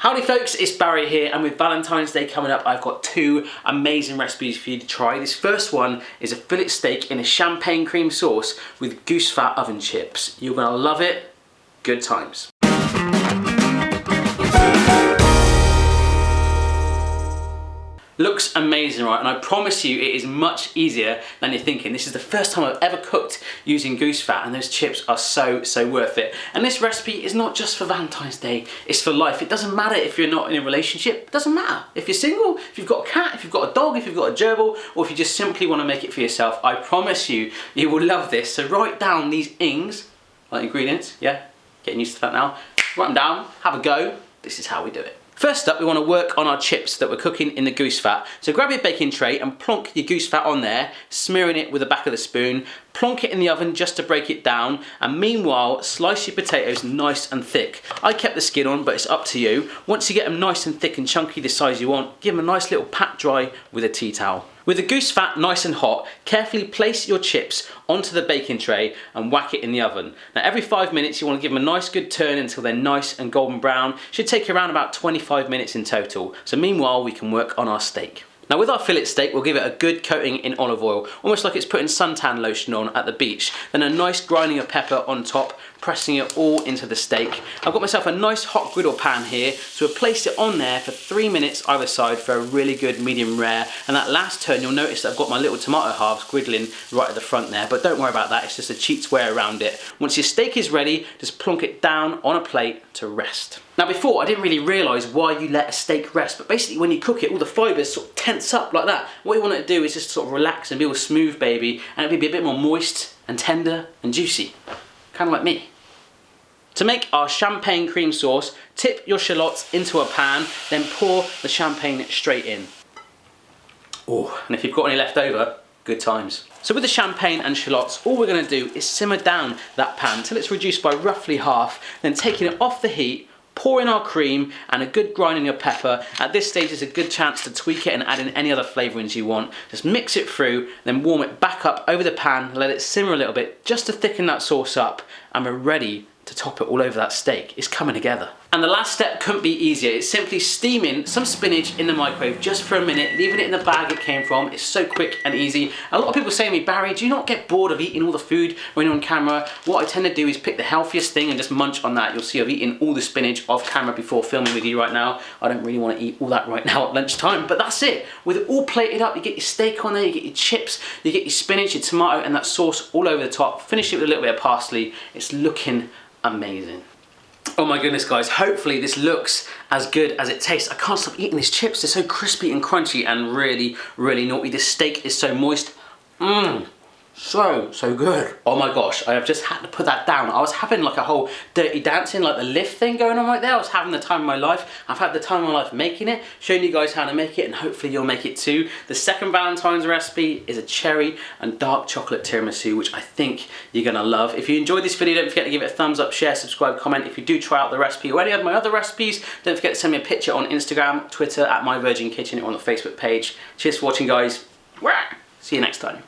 Howdy folks, it's Barry here, and with Valentine's Day coming up, I've got two amazing recipes for you to try. This first one is a fillet steak in a champagne cream sauce with goose fat oven chips. You're gonna love it. Good times. Looks amazing, right? And I promise you it is much easier than you're thinking. This is the first time I've ever cooked using goose fat, and those chips are so worth it. And this recipe is not just for Valentine's Day, it's for life. It doesn't matter if you're not in a relationship, it doesn't matter. If you're single, if you've got a cat, if you've got a dog, if you've got a gerbil, or if you just simply want to make it for yourself, I promise you, you will love this. So write down these ings, like ingredients, yeah? Getting used to that now. Write them down, have a go. This is how we do it. First up, we want to work on our chips that we're cooking in the goose fat. So grab your baking tray and plonk your goose fat on there, smearing it with the back of the spoon, plonk it in the oven just to break it down, and meanwhile, slice your potatoes nice and thick. I kept the skin on, but it's up to you. Once you get them nice and thick and chunky the size you want, give them a nice little pat dry with a tea towel. With the goose fat nice and hot, carefully place your chips onto the baking tray and whack it in the oven. Now every 5 minutes you want to give them a nice good turn until they're nice and golden brown. Should take around about 25 minutes in total. So meanwhile we can work on our steak. Now with our fillet steak, we'll give it a good coating in olive oil, almost like it's putting suntan lotion on at the beach. Then a nice grinding of pepper on top, pressing it all into the steak. I've got myself a nice hot griddle pan here, so we'll place it on there for 3 minutes either side for a really good medium rare. And that last turn, you'll notice that I've got my little tomato halves griddling right at the front there, but don't worry about that, it's just a cheat's way around it. Once your steak is ready, just plonk it down on a plate to rest. Now before, I didn't really realise why you let a steak rest, but basically when you cook it, all the fibres sort of tense up like that. What you want it to do is just sort of relax and be all smooth, baby, and it'll be a bit more moist and tender and juicy. Kind of like me. To make our champagne cream sauce, tip your shallots into a pan, then pour the champagne straight in. Oh, and if you've got any left over, good times. So with the champagne and shallots, all we're going to do is simmer down that pan till it's reduced by roughly half, then taking it off the heat, pour in our cream and a good grinding of pepper. At this stage is a good chance to tweak it and add in any other flavourings you want. Just mix it through, then warm it back up over the pan, let it simmer a little bit just to thicken that sauce up, and we're ready to top it all over that steak. It's coming together. And the last step couldn't be easier. It's simply steaming some spinach in the microwave just for a minute, leaving it in the bag it came from. It's so quick and easy. A lot of people say to me, Barry, do you not get bored of eating all the food when you're on camera? What I tend to do is pick the healthiest thing and just munch on that. You'll see I've eaten all the spinach off camera before filming with you right now. I don't really want to eat all that right now at lunchtime, but that's it. With it all plated up, you get your steak on there, you get your chips, you get your spinach, your tomato, and that sauce all over the top. Finish it with a little bit of parsley. It's looking amazing. Oh my goodness guys, hopefully this looks as good as it tastes. I can't stop eating these chips. They're so crispy and crunchy and really naughty. This steak is so moist. So good. Oh my gosh, I have just had to put that down. I was having like a whole dirty dancing, like the lift thing going on right there. I was having the time of my life. I've had the time of my life making it, showing you guys how to make it, and hopefully you'll make it too. The second Valentine's recipe is a cherry and dark chocolate tiramisu, which I think you're gonna love. If you enjoyed this video, don't forget to give it a thumbs up, share, subscribe, comment. If you do try out the recipe or any of my other recipes, don't forget to send me a picture on Instagram, Twitter, at My Virgin Kitchen, or on the Facebook page. Cheers for watching guys. See you next time.